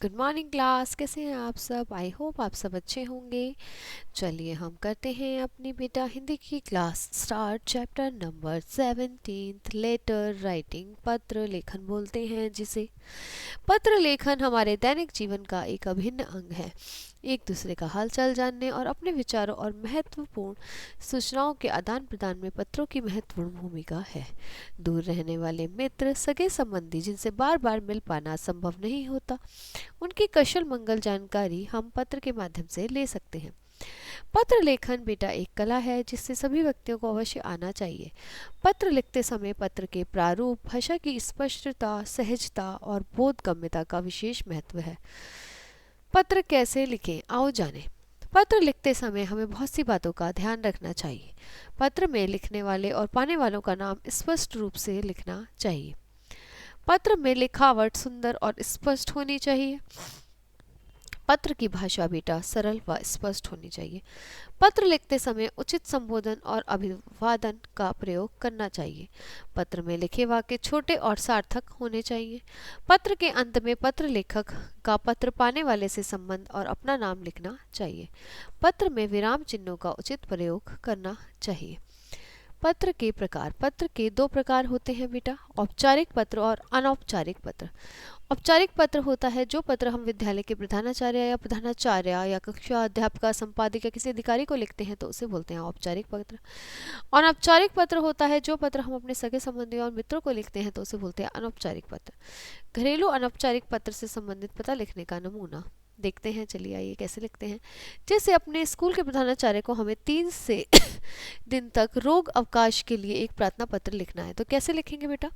Good morning class, कैसे हैं आप सब। आई होप आप सब अच्छे होंगे। चलिए हम करते हैं अपनी बेटा हिंदी की class start. Chapter number 17 letter writing, पत्र लेखन बोलते हैं जिसे। पत्र लेखन हमारे दैनिक जीवन का एक अभिन्न अंग है। एक दूसरे का हालचाल जानने और अपने विचारों और महत्वपूर्ण सूचनाओं के आदान प्रदान में पत्रों की महत्वपूर्ण भूमिका है। दूर रहने वाले मित्र, सगे संबंधी जिनसे बार बार मिल पाना संभव नहीं होता, उनकी कुशल मंगल जानकारी हम पत्र के माध्यम से ले सकते हैं। पत्र लेखन बेटा एक कला है जिससे सभी व्यक्तियों को अवश्य आना चाहिए। पत्र लिखते समय पत्र के प्रारूप, भाषा की स्पष्टता, सहजता और बोधगम्यता का विशेष महत्व है। पत्र कैसे लिखें, आओ जानें। पत्र लिखते समय हमें बहुत सी बातों का ध्यान रखना चाहिए। पत्र में लिखने वाले और पाने वालों का नाम स्पष्ट रूप से लिखना चाहिए। पत्र में लिखावट सुंदर और स्पष्ट होनी चाहिए। पत्र की भाषा बेटा सरल व स्पष्ट होनी चाहिए। पत्र लिखते समय उचित संबोधन और अभिवादन का प्रयोग करना चाहिए। पत्र में लिखे वाक्य छोटे और सार्थक होने चाहिए। पत्र के अंत में पत्र लेखक का पत्र पाने वाले से संबंध और अपना नाम लिखना चाहिए। पत्र में विराम चिन्हों का उचित प्रयोग करना चाहिए। पत्र के प्रकार, पत्र के दो प्रकार होते हैं बेटा, औपचारिक पत्र और अनौपचारिक पत्र। औपचारिक पत्र होता है जो पत्र हम विद्यालय के प्रधानाचार्य या कक्षा अध्यापक, संपादक या किसी अधिकारी को लिखते हैं तो उसे बोलते हैं औपचारिक पत्र। अनौपचारिक पत्र होता है जो पत्र हम अपने सगे संबंधियों और मित्रों को लिखते हैं तो उसे बोलते हैं अनौपचारिक पत्र। घरेलू अनौपचारिक पत्र से संबंधित पता लिखने का नमूना देखते हैं। चलिए आइए कैसे लिखते हैं। जैसे अपने स्कूल के प्रधानाचार्य को हमें 3 से दिन तक रोग अवकाश के लिए एक प्रार्थना पत्र लिखना है, तो कैसे लिखेंगे बेटा।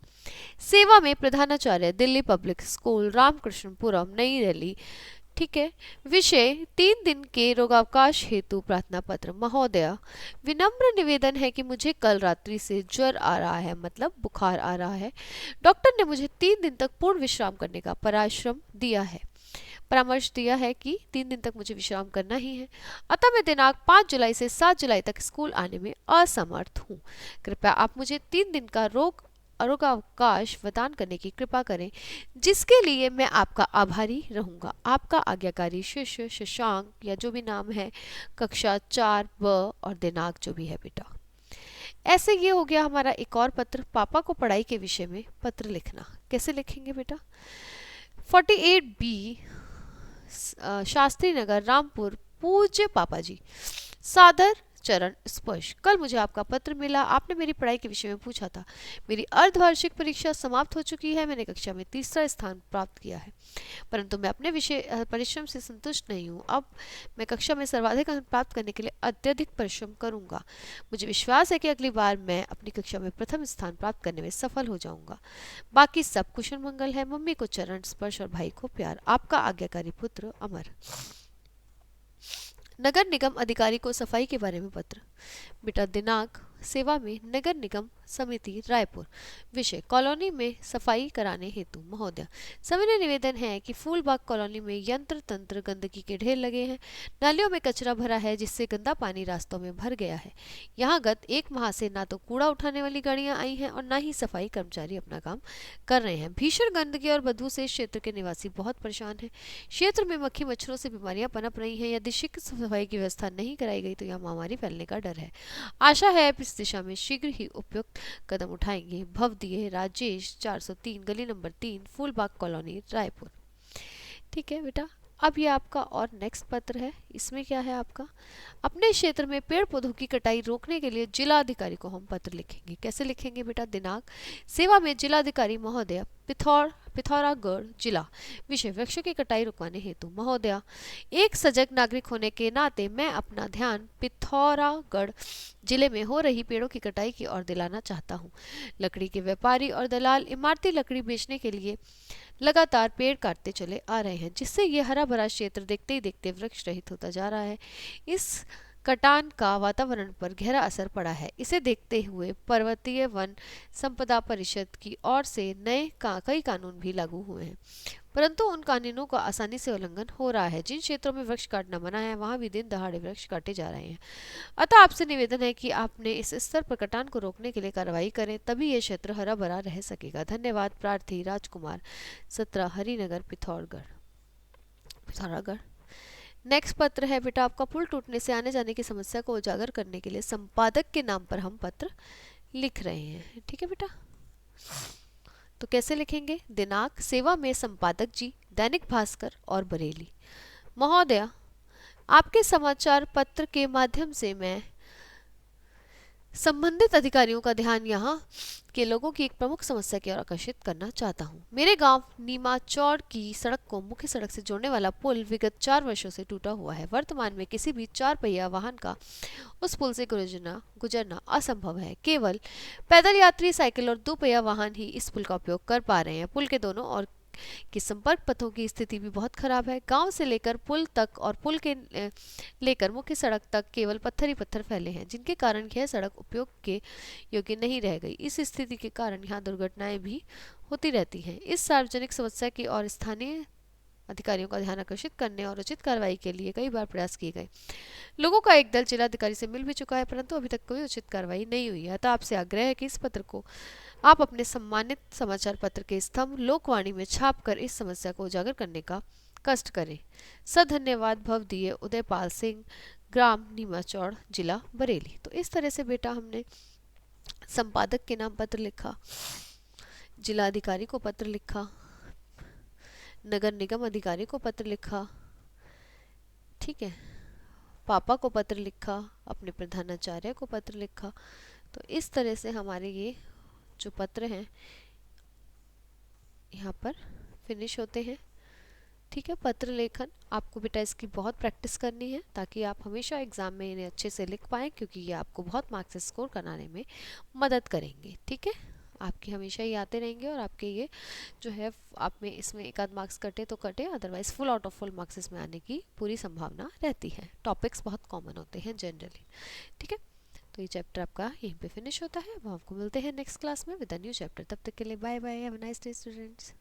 सेवा में प्रधानाचार्य, दिल्ली पब्लिक स्कूल, रामकृष्णपुरम, नई दिल्ली। ठीक है। विषय 3 दिन के रोगावकाश हेतु प्रार्थना पत्र। महोदया, विनम्र निवेदन है कि मुझे कल रात्रि से ज्वर आ रहा है, मतलब बुखार आ रहा है। डॉक्टर ने मुझे 3 दिन तक पूर्ण विश्राम करने का परामर्श दिया है कि 3 दिन तक मुझे विश्राम करना ही है। अतः मैं दिनांक 5 जुलाई से 7 जुलाई तक स्कूल आने में असमर्थ हूँ। कृपया आप मुझे 3 दिन का रोगावकाश प्रदान करने की कृपा करें, जिसके लिए मैं आपका आभारी रहूंगा। आपका आज्ञाकारी शिष्य शशांक, या जो भी नाम है, कक्षा 4 ब, और दिनांक जो भी है बेटा। ऐसे ये हो गया हमारा एक और पत्र। पापा को पढ़ाई के विषय में पत्र लिखना, कैसे लिखेंगे बेटा। 48 बी, शास्त्री नगर, रामपुर। पूज्य पापा जी, सादर चरण स्पर्श। कल मुझे आपका पत्र मिला। आपने मेरी पढ़ाई के विषय में पूछा था। मेरी अर्धवार्षिक परीक्षा समाप्त हो चुकी है। मैंने कक्षा में 3रा स्थान प्राप्त किया है, परंतु मैं अपने विषय परिश्रम से संतुष्ट नहीं हूँ। अब मैं कक्षा में सर्वाधिक अंक प्राप्त करने के लिए अत्यधिक परिश्रम करूंगा। मुझे विश्वास है कि अगली बार मैं अपनी कक्षा में प्रथम स्थान प्राप्त करने में सफल हो जाऊंगा। बाकी सब कुशल मंगल है। मम्मी को चरण स्पर्श और भाई को प्यार। आपका आज्ञाकारी पुत्र अमर। नगर निगम अधिकारी को सफाई के बारे में पत्र। बेटा दिनांक, सेवा में नगर निगम समिति रायपुर। विषय, कॉलोनी में सफाई कराने हेतु। महोदय, सविनय निवेदन है कि फूलबाग कॉलोनी में यंत्र तंत्र गंदगी के ढेर लगे हैं। नालियों में कचरा भरा है जिससे गंदा पानी रास्तों में भर गया है। यहाँ गत 1 माह से ना तो कूड़ा उठाने वाली गाड़ियां आई हैं और ना ही सफाई कर्मचारी अपना काम कर रहे हैं। भीषण गंदगी और बदबू से क्षेत्र के निवासी बहुत परेशान हैं। क्षेत्र में मक्खी मच्छरों से बीमारियां पनप रही हैं। यदि शीघ्र सफाई की व्यवस्था नहीं कराई गई तो यहाँ महामारी फैलने का डर है। आशा है आप इस दिशा में शीघ्र ही उपयुक्त कदम उठाएंगे। भवदीय राजेश, 403, गली नंबर 3, फूलबाग कॉलोनी, रायपुर। ठीक है बेटा। अब ये आपका और नेक्स्ट पत्र है। इसमें क्या है आपका, अपने क्षेत्र में पेड़ पौधों की कटाई रोकने के लिए जिलाधिकारी को हम पत्र लिखेंगे। कैसे लिखेंगे बेटा। दिनांक, सेवा में जिलाधिकारी महोदय, पिथौरागढ़ जिला। विषय, वृक्षों की कटाई रुकवाने हेतु। महोदया, एक सजग नागरिक होने के नाते मैं अपना ध्यान पिथौरागढ़ जिले में हो रही पेड़ों की कटाई की ओर दिलाना चाहता हूँ। लकड़ी के व्यापारी और दलाल इमारती लकड़ी बेचने के लिए लगातार पेड़ काटते चले आ रहे हैं, जिससे ये हरा भरा क्षेत्र देखते ही देखते वृक्ष रहित होता जा रहा है। इस कटान का वातावरण पर गहरा असर पड़ा है। इसे देखते हुए पर्वतीय वन संपदा परिषद की ओर से कई कानून भी लागू हुए हैं, परंतु उन कानूनों का आसानी से उल्लंघन हो रहा है। जिन क्षेत्रों में वृक्ष काटना मना है वहां भी दिन दहाड़े वृक्ष काटे जा रहे हैं। अतः आपसे निवेदन है कि आपने इस स्तर पर कटान को रोकने के लिए कार्रवाई करें, तभी यह क्षेत्र हरा भरा रह सकेगा। धन्यवाद। प्रार्थी राजकुमार, 17, हरिनगर, पिथौरागढ़। पिथौरागढ़। नेक्स्ट पत्र है बेटा आपका, पुल टूटने से आने जाने की समस्या को उजागर करने के लिए संपादक के नाम पर हम पत्र लिख रहे हैं। ठीक है बेटा, तो कैसे लिखेंगे? दिनांक, सेवा में संपादक जी, दैनिक भास्कर और बरेली। महोदया, आपके समाचार पत्र के माध्यम से मैं संबंधित अधिकारियों का ध्यान यहाँ के लोगों की एक प्रमुख समस्या की ओर आकर्षित करना चाहता हूँ। मेरे गांव नीमा चौड़ की सड़क को मुख्य सड़क से जोड़ने वाला पुल विगत 4 वर्षों से टूटा हुआ है। वर्तमान में किसी भी 4 पहिया वाहन का उस पुल से गुजरना असंभव है। केवल पैदल यात्री, साइकिल और 2 पहिया वाहन ही इस पुल का उपयोग कर पा रहे हैं। पुल के दोनों ओर कि संपर्क पथों की स्थिति भी बहुत खराब है। गांव से लेकर पुल तक और पुल के लेकर मुख्य सड़क तक केवल पत्थर ही पत्थर फैले हैं, जिनके कारण यह सड़क उपयोग के योग्य नहीं रह गई। इस स्थिति के कारण यहाँ दुर्घटनाएं भी होती रहती हैं। इस सार्वजनिक समस्या की और स्थानीय अधिकारियों का ध्यान आकर्षित करने और उचित कार्रवाई के लिए कई बार प्रयास किए गए। लोगों का एक दल जिलाधिकारी से मिल भी चुका है, परंतु अभी तक कोई उचित कार्रवाई नहीं हुई है। अतः आपसे आग्रह है कि इस पत्र को आप अपने सम्मानित समाचार पत्र के स्तंभ लोकवाणी में छापकर इस समस्या को उजागर करने का कष्ट करें। सधन्यवाद भवदीय उदयपाल सिंह, ग्राम नीमाचौड़, जिला बरेली। तो इस तरह से बेटा हमने संपादक के नाम पत्र लिखा, जिलाधिकारी को पत्र लिखा, नगर निगम अधिकारी को पत्र लिखा, ठीक है, पापा को पत्र लिखा, अपने प्रधानाचार्य को पत्र लिखा। तो इस तरह से हमारे ये जो पत्र हैं यहाँ पर फिनिश होते हैं। ठीक है, पत्र लेखन आपको बेटा इसकी बहुत प्रैक्टिस करनी है ताकि आप हमेशा एग्जाम में इन्हें अच्छे से लिख पाएँ, क्योंकि ये आपको बहुत मार्क्स स्कोर कराने में मदद करेंगे। ठीक है, आपके हमेशा ही आते रहेंगे और आपके ये जो है आप में इसमें एक आध मार्क्स कटे तो कटे, otherwise full out of full marks इसमें आने की पूरी संभावना रहती है। टॉपिक्स बहुत कॉमन होते हैं जनरली। ठीक है, तो ये चैप्टर आपका यहीं पे फिनिश होता है। अब आपको मिलते हैं नेक्स्ट क्लास में विद अ न्यू चैप्टर। तब तक के लिए bye bye, have a nice day students.